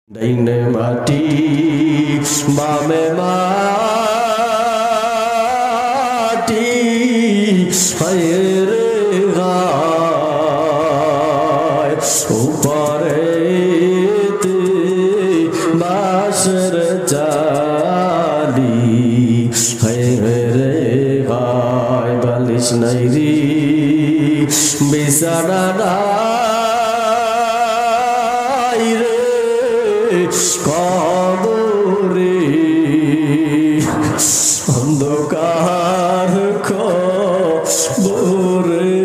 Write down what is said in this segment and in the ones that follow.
ডাইনে মাটি বামে মাটি হায়রে গায় উপরে বাসর চালি হায়রে গায় বালিশ নাই রে বিছানা নাই রে কবরে অন্ধকার কবরে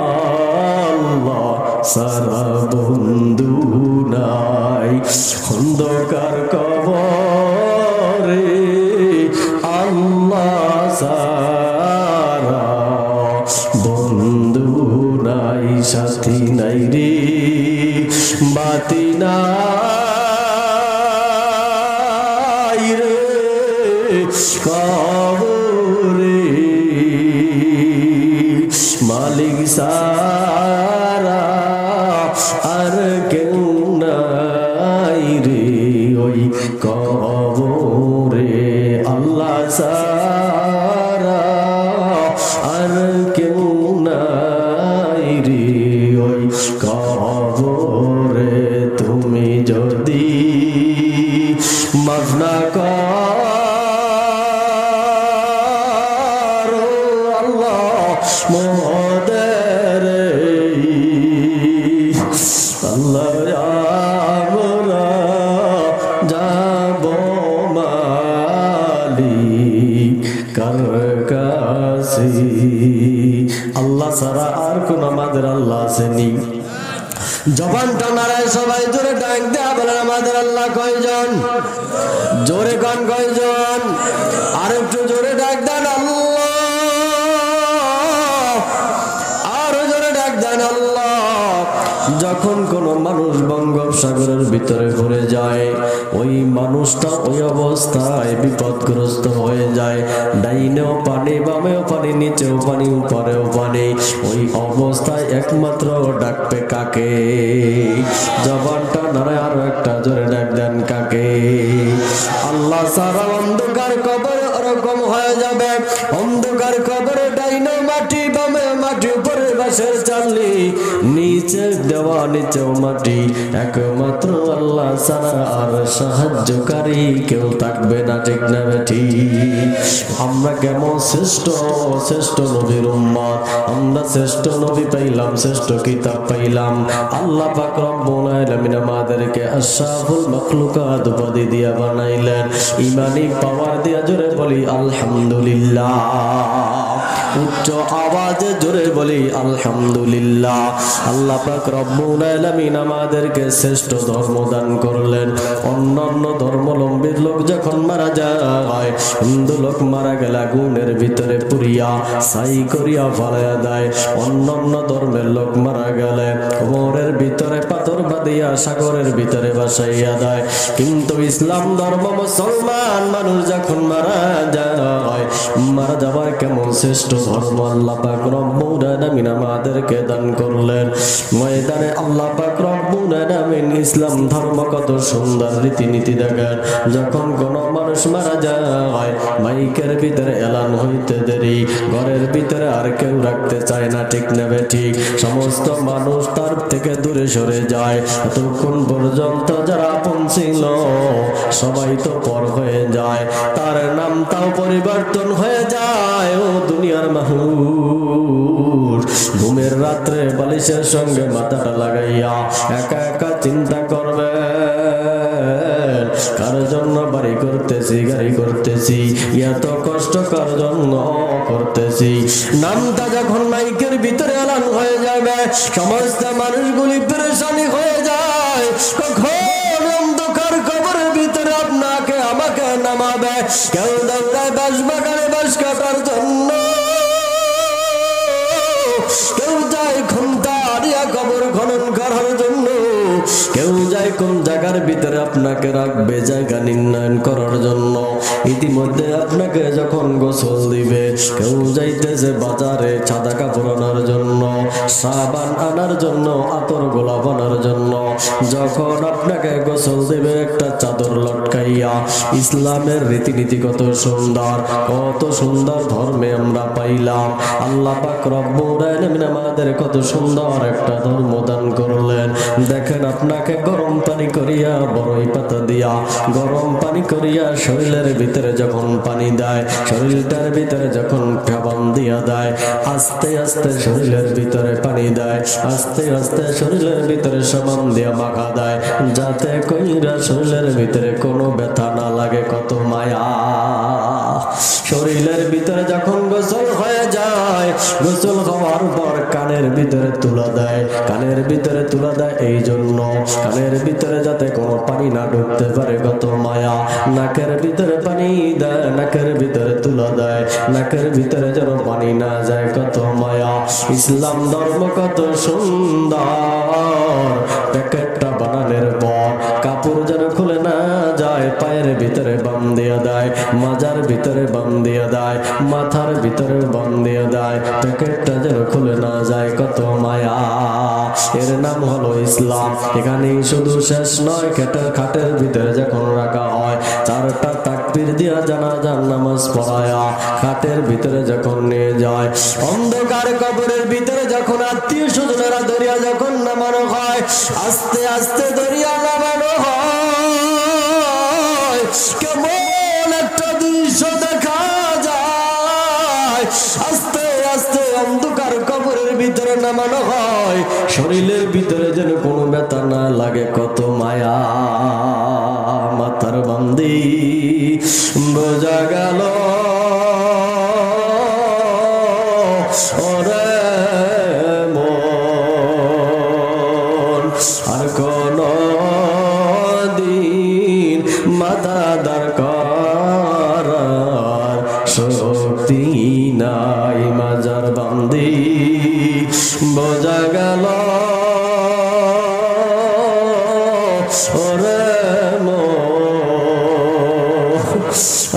আল্লাহ সারা বন্ধু নাই অন্ধকার কবরে আল্লাহ সারা বন্ধু নাই সাথী নাই রে বাতি নাই রে কবরে মালিক সারা আর কেউ নাই রে ওই কবরে আল্লাহ সারা আর কেউ নাই রে ওই কবরে তুমি যদি মাফ না করো আল্লাহ মোদের আল্লাহ আমরা যাব মালিক কার কাছে আল্লাহ ছাড়া আর কোন আমাদের আল্লাহ আসেনি জবানটা নারায় সবাই জোরে ডাক দেয়া বলেন আমাদের আল্লাহ কয়জন জোরে গান কয়জন আর একটু জোরে ডাক দেন আল্লাহ আরো জোরে ডাক দেন আল্লাহ যখন কোন মানুষ বঙ্গোপসাগরের ভিতরে পড়ে যায় ওই মানুষটা ওই অবস্থায় বিপদগ্রস্ত হয়ে যায় ডাইনেও পানি বামেও পানি নিচেও পানি উপরেও পানি ওই অবস্থায় একমাত্র ডাকবে কাকে জবানটা নারায় আরো একটা জোরে ডাক দেন কাকে আল্লাহ সারা অন্ধকার কবরে ওরকম হয়ে যাবে অন্ধকার কবরে ডাইনে মাটি বামে মাটি উপরে বাসের চালনি নিচে দেওয়া নিচেও মাটি একমাত্র আল্লাহ ছাড়া আর সাহায্যকারী কেউ থাকবে না ঠিক না বেঠি আমরা কেমন শ্রেষ্ঠ শ্রেষ্ঠ নবীর উম্মত আমরা শ্রেষ্ঠ নবী পাইলাম শ্রেষ্ঠ কিতাব পাইলাম আল্লাহ পাক রব্বুল আলামিন আমাদেরকে আশরাফুল মাখলুকাত উপাধি দিয়া বানাইলেন ঈমানি পাওয়ার দিয়া জোরে বলি আলহামদুলিল্লাহ উচ্চ আওয়াজে জোরে বলি আলহামদুলিল্লাহ আল্লাহ পাক রব্বুল আলামিন আমাদেরকে শ্রেষ্ঠ ধর্ম দান করলেন অন্যান্য ধর্মাবলম্বীর লোক যখন মারা যায় হিন্দু লোক মারা গেলে আগুনের ভিতরে পুড়িয়া ছাই করিয়া ফেলাইয়া দেয় অন্যান্য ধর্মের লোক মারা গেলে কবরের ভিতরে পাথর বাঁধিয়া সাগরের ভিতরে ভাসাইয়া দেয় কিন্তু ইসলাম ধর্ম মুসলমান মানুষ যখন মারা যায় মারা যাবার কেমন শ্রেষ্ঠ ধর্ম আল্লাহ পাক রব্বুল আলামিন আমাদেরকে দান করলেন ময়দানে আল্লাহ পাক রব্বুল আলামিন ইসলাম ধর্ম কত সুন্দর রীতিনীতি দেখেন যখন কোন মানুষ মারা যায় মাইকের ভিতরে এলান হইতে দেরি ঘরের ভিতরে আর কেউ রাখতে চায় না ঠিক নেবে ঠিক সমস্ত মানুষ তার থেকে দূরে সরে যায় এতক্ষণ পর্যন্ত যারা আপন ছিল সবাই তো পর হয়ে যায় তার নামটাও পরিবর্তন হয়ে যায় ও দুনিয়ার মানুষ ঘুমের রাত্রে বালিশের সঙ্গে মাথাটা লাগাইয়া একা একা চিন্তা করবে কার জন্য বাড়ি করতেছি গাড়ি করতেছি এত কষ্ট কার জন্য করতেছি নামটা যখন মাইকের ভিতরে এলান হয়ে যাবে সমস্ত মানুষগুলি পেরেশানি হয়ে যায় কখন অন্ধকার কবরের ভিতরে আপনাকে আমাকে নামাবে কেউ দৌড়ায় বাঁশ বাগানে বাঁশ কাটার জন্য কেউ যায় ঘন্টা দিয়া কবর খনন করার জন্য কেউ যায় কোন জায়গার ভিতরে আপনাকে রাখবে জায়গা নির্ণয়ন করার জন্য। ইতিমধ্যে আপনাকে যখন গোসল দিবে, কেউ যাইতেছে বাজারে সাদা কাপড় আনার জন্য, সাবান আনার জন্য, আতর গোলাপ আনার জন্য, যখন আপনাকে গোসল দিবে একটা চাদর লটকাইয়া। ইসলামের রীতিনীতি কত সুন্দর, কত সুন্দর ধর্মে আমরা পাইলাম। আল্লাহ পাক রব্বুল আলামিন আমাদের কত সুন্দর একটা ধর্ম দান করলেন। দেখেন আপনাকে গরম পানি করিয়া, বড়ই পাতা দিয়া গরম পানি করিয়া শরীরের ভিতরে যখন পানি দেয়, শরীরটার ভিতরে যখন সাবান দিয়া দেয়, আস্তে আস্তে শরীরের ভিতরে পানি দেয়, আস্তে আস্তে শরীরের ভিতরে সাবান দিয়া মাখা দেয়, যাতে কইরা শরীরের ভিতরে কোনো ব্যথা না লাগে। কত মায়া। শরীরের ভিতরে যখন গোসল হয়ে যায়, গোসল হওয়ার পর কানের ভিতরে তুলা দেয়, কানের ভিতরে তুলা দেয় এই জন্য কানের ভিতরে যাতে কোনো পানি না ঢুকতে পারে। কত মায়া। নাকের ভিতরে পানি দেয়, নাকের ভিতরে তুলা দেয়, নাকের ভিতরে যেন পানি না যায়। কত মায়া। ইসলাম ধর্ম কত সুন্দর। প্যাকেটটা বানানোর পর কাপড় যেন খুলে না যায়, পায়ের ভিতরে বান দিয়া দেয়, মাজার ভিতরে বান দিয়া দেয়, মাথার ভিতরে বান দিয়া দেয়, প্যাকেটটা যেন খুলে না যায়। কত মায়া। এর নাম হলো ইসলাম। এখানেই শুধু শেষ নয়, খাটের ভিতরে যখন রাখা হয়, চারটা তাকবীর দিয়া জানাজার নামাজ পড়ায়া খাটের ভিতরে যখন নিয়ে যায়, অন্ধকার কবরের ভিতরে যখন আত্মীয় স্বজনেরা দরিয়া যখন নামানো হয়, আস্তে আস্তে দরিয়া নামানো হয়, কেমন একটা দৃশ্য দেখা যায়। আস্তে আস্তে অন্ধকার কবরের ভিতরে নামানো হয়, শরীরের ভিতরে যেন কোনো ব্যথা না লাগে। কত মায়া। মাথার বান্দি বোঝা গেল ওরে মন, আর কোন দিন মাথা দাঁড় করার শক্তি নাই। মাজার বান্দি বোঝা গেল ওরে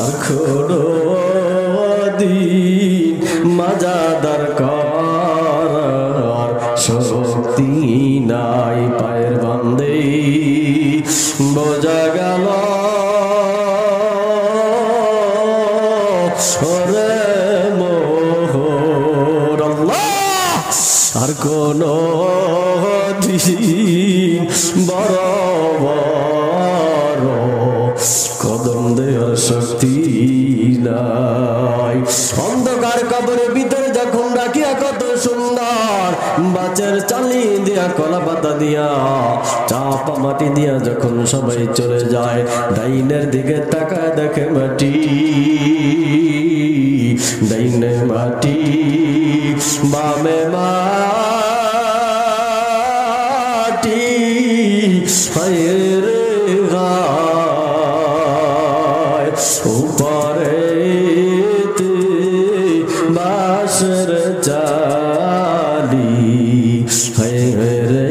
এখনো দিন মাজা দাঁড় করার শক্তি নাই। পায়ের বান্দে বোঝা গেল ওরে মোহর। আল্লাহ আর কোন দিন বড় বড় কদম দেওয়ার শক্তি নাই। অন্ধকার কবরের ভিতরে যখন রাখিয়া কত সুন্দর বাঁচের চালি দিয়া, কলা পাতা দিয়া, চাপা মাটি দিয়া যখন সবাই চলে যায়, ডাইনের দিকে তাকায় দেখে মাটি, ডাইনে মাটি, বামে মাটি, হায়ের উপরে বাসর চালি, রে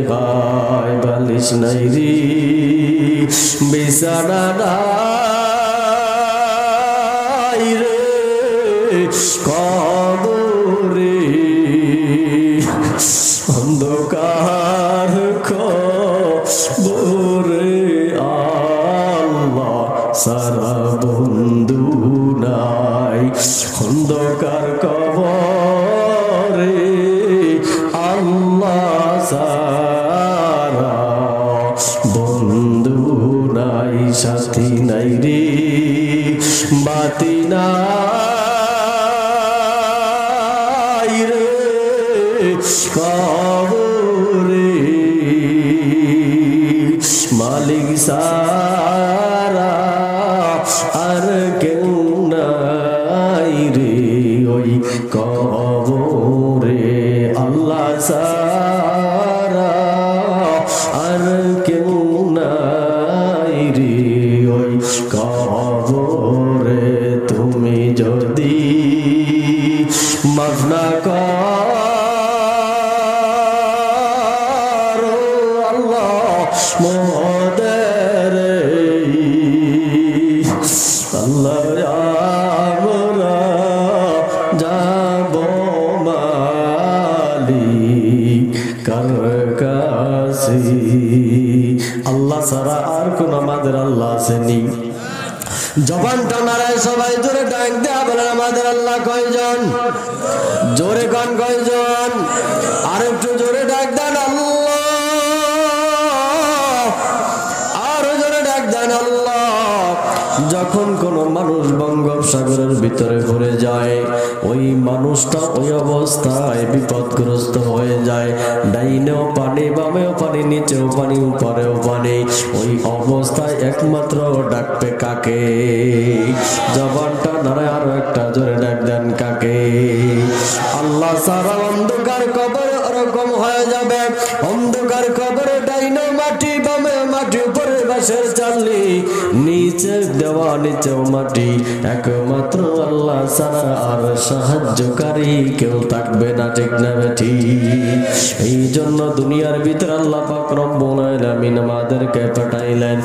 গায় বালিশ নাই রে, বিছানা নাই রে কবরে। অন্ধকার কবরে আল্লাহ সারা বন্ধু নাই। অন্ধকার কবরে আল্লাহ সারা বন্ধু নাই। সাথী নাই রে, বাতি নাই রে কবরে। মালিক সারা আর কেউ নাই রে ওই কবরে। আল্লাহ সারা আর কেউ নাই রে ওই কবরে। তুমি যদি মাফ না করো আল্লাহ আমাদের আল্লাহ আসেনি? জবানটা নারায় সবাই জোরে ডাক দেয়া বলেন আমাদের আল্লাহ কয়জন? জোরে গান কয়জন? আর একটু জোরে ডাক দেন আল্লাহ, আরো জোরে ডাক দেন আল্লাহ। যখন কোন মানুষ বঙ্গোপসাগরের ভিতরে পড়ে যায়, ওই মানুষটা ওই অবস্থায় বিপদগ্রস্ত হয়ে যায়। ডাইনেও পানি, বামেও পানি, নিচেও পানি, উপরেও পানি। ওই অবস্থায় একমাত্র ডাকবে কাকে? জবানটা নারায় আরো একটা জোরে ডাক দেন কাকে? আল্লাহ সারা অন্ধকার কবর ওরকম হয়ে যাবে। অন্ধকার কবরে ডাইনে মাটি, বামে মাটি, উপরে বাঁশের চালি, নিচে দেওয়া, নিচেও মাটি। একমাত্র আল্লাহ ছাড়া আর সাহায্যকারী কেউ থাকবে না, ঠিক না বেঠি? এই জন্য দুনিয়ার ভিতরে আল্লাহ পাক রব্বুল আলামিন আমাদেরকে পাঠাইলেন,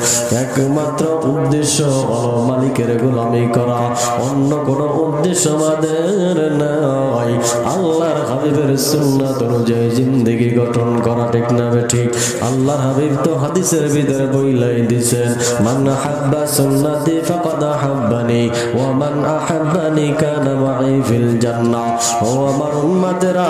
একমাত্র উদ্দেশ্য হলো মালিকের গোলামি করা, অন্য কোনো উদ্দেশ্য আমাদের নাই। আল্লাহর হাবিবের সুন্নাত অনুযায়ী জিন্দেগি গঠন করা, ঠিক না বেঠি? আল্লাহর হাবিব তো হাদিসের ভিতরে বইলাই দিছেন, মান হাব্বা সুন্নতি ফাকাদ আহাব্বানি ওয়া মান আহাব্বানি কানা মাই ফিল জান্নাহ। ও আমার উম্মতেরা,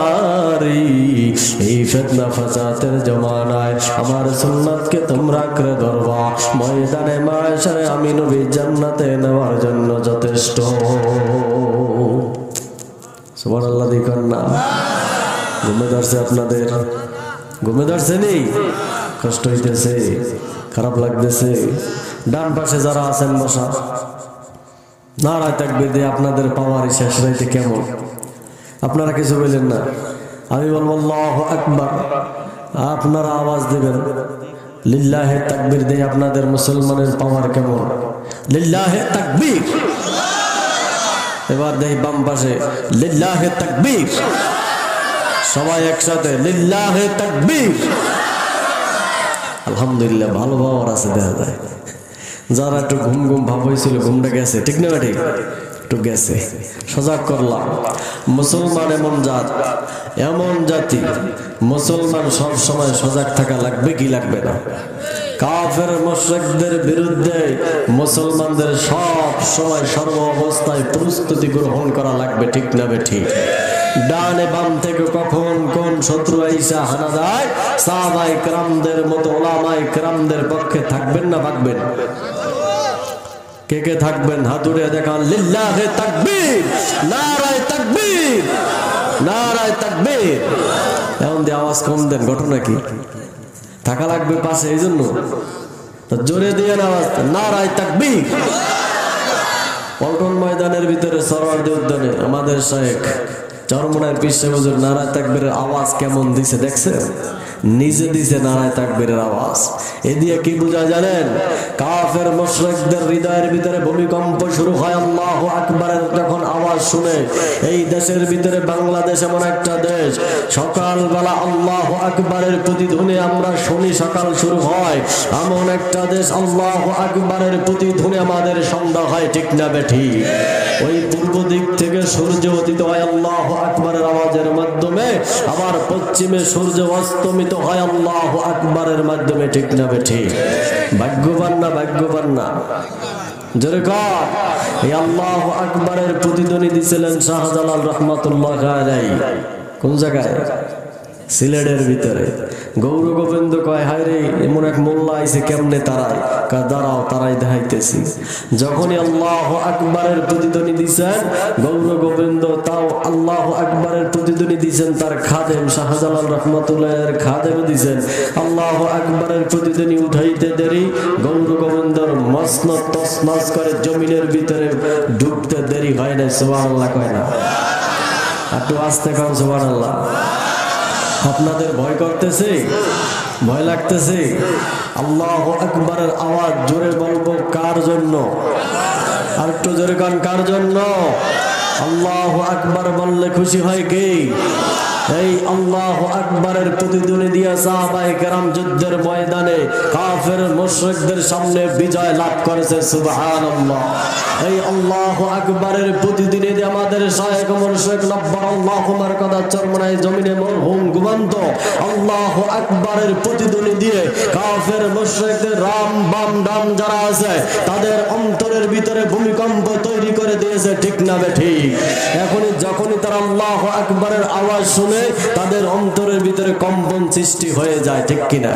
এই ফিতনা ফাসাদের জামানায় আমার সুন্নাতকে তোমরা আঁকড়ে ধরবা, ময়দানে মাশারে আমি নবী জান্নাতে নেওয়ার জন্য যথেষ্ট। সুবহানাল্লাহ। দেখুন না, ঘুমে ধরছে আপনাদের? ঘুমে ধরছে নেই? কষ্ট হইতেছে? খারাপ লাগতেছে? ডান পাশে যারা আছেন বসা, নারায় তাকবীর দিয়ে আপনাদের পাওয়ার শেষ রাইতে কেমন? আপনারা কিছু বললেন না, আমি বলবো আল্লাহু আকবার, আপনারা আওয়াজ দিবেন লিল্লাহে তাকবীর দিয়ে আপনাদের মুসলমানের পাওয়ার কেমন? লিল্লাহে তাকবীর। এবার দেখি বাম পাশে লিল্লাহে তাকবীর, সবাই একসাথে লিল্লাহে তাকবীর। আলহামদুলিল্লাহ, ভালো পাওয়ার আছে দেখা যায়। যারা একটু ঘুম ঘুম ভাব হয়েছিল, ঘুমটা গেছে, ঠিক না ঠিক? একটু গেছে, সজাগ করলাম। মুসলমান এমন জাত, এমন জাতি, মুসলমান সব সময় সজাগ থাকা লাগবে কি লাগবে না? কাফের মুশরিকদের বিরুদ্ধে মুসলমানদের সব সময় সর্ব অবস্থায় প্রস্তুতি গ্রহণ করা লাগবে, ঠিক না বেঠিক? ডানে বাম থেকে কখন কোন শত্রু আইসা হানা দেয়, সাহাবায়ে কেরামদের মতো উলামায়ে কেরামদের পক্ষে থাকবেন না ভাগবেন? কে কে থাকবেন? হাত উঠিয়ে দেখান। লিল্লাহে তাকবীর, নারায়ে তাকবীর, নারায়ে তাকবীর। এখন দিয়ে আওয়াজ কম দেন, ঘটনা কি? থাকা লাগবে পাশে, এই জন্য জোরে দিয়ে আওয়াজ, নারায়ে তাকবীর। পল্টন ময়দানের ভিতরে সরোয়ার্দী উদ্যানে আমাদের শায়েখ চরমনায় পীর সাহেব হুজুর নারায়ে তাকবীরের আওয়াজ কেমন দিছে দেখছেন? নিজে দিছে নারায়ে তাকবীরের আওয়াজ। এ দিয়ে কি বোঝা জানেন? কাফের মুশরিকদের হৃদয়ের ভিতরে ভূমিকম্প শুরু হয় আল্লাহু আকবারের যখন আওয়াজ শুনে। এই দেশের ভিতরে বাংলাদেশ এমন একটা দেশ, সকালবেলা আল্লাহু আকবারের প্রতিধ্বনি আমরা শুনি, সকাল শুরু হয়। এমন একটা দেশ, আল্লাহু আকবারের প্রতিধ্বনি আমাদের সন্ধ্যা হয়, ঠিক না বেঠি? ওই পূর্ব দিক থেকে সূর্য উদিত হয় আল্লাহু আকবারের আওয়াজের মাধ্যমে, আবার পশ্চিমে সূর্য অস্তমিত হয় আল্লাহু আকবারের মাধ্যমে, ঠিক না বেঠি? ভাগ্যবান না ভাগ্যবান না? জোরে কর। এই আল্লাহু আকবারের প্রতিধ্বনি দিছিলেন শাহজালাল রাহমাতুল্লাহ আলাইহি। কোন জায়গায়? সিলেটের ভিতরে। গৌর গোবিন্দ কয়, হায় রে, এমন এক মোল্লা আইছে, কেমনে তারাই? দাঁড়াও, তারাই দেখাইতেছি। যখনই আল্লাহু আকবারের প্রতিধ্বনি দিছেন, গৌর গোবিন্দ তাও আল্লাহু আকবারের প্রতিধ্বনি দিছেন, তার খাদেম শাহজালাল রাহমাতুল্লাহের খাদেম দিছেন। আল্লাহু আকবারের প্রতিধ্বনি উঠাইতে দেরি, গৌর গোবিন্দর মসনদ তসনস করে জমিনের ভিতরে ঢুকতে দেরি হয় না। সুবহানাল্লাহ কয় না? একটু আস্তে কম সুবহানাল্লাহ। আপনাদের ভয় করতেছে? ভয় লাগতেছে? আল্লাহু আকবারের আওয়াজ জোরে বলবো কার জন্য? আর একটু জোরে গান, কার জন্য? আল্লাহু আকবার বললে খুশি হয় কে? এই আল্লাহু আকবারের প্রতিধ্বনি দিয়ে সাহাবায়ে কেরাম যুদ্ধের ময়দানে কাফের মুশরিকদের সামনে বিজয় লাভ করেছে। সুবহানাল্লাহ। এই আল্লাহু আকবারের প্রতিধ্বনি দিয়ে আমাদের শায়েখ মুর্শিদ নব্বর আল্লাহুমার কথা চরমনায় জমিনে মরহুম ঘুমন্ত আল্লাহু আকবারের প্রতিধ্বনি দিয়ে কাফের মুশরিকদের রাম বাম ডাম যারা আছে তাদের অন্তরের ভিতরে ভূমিকম্প তৈরি করে দিয়েছে। ঠিক না ঠিক? এখনই যখনই তারা আল্লাহু আকবারের আওয়াজ শুনে তাদের অন্তরের ভিতরে কম্পন সৃষ্টি হয়ে যায়। ঠিক কিনা?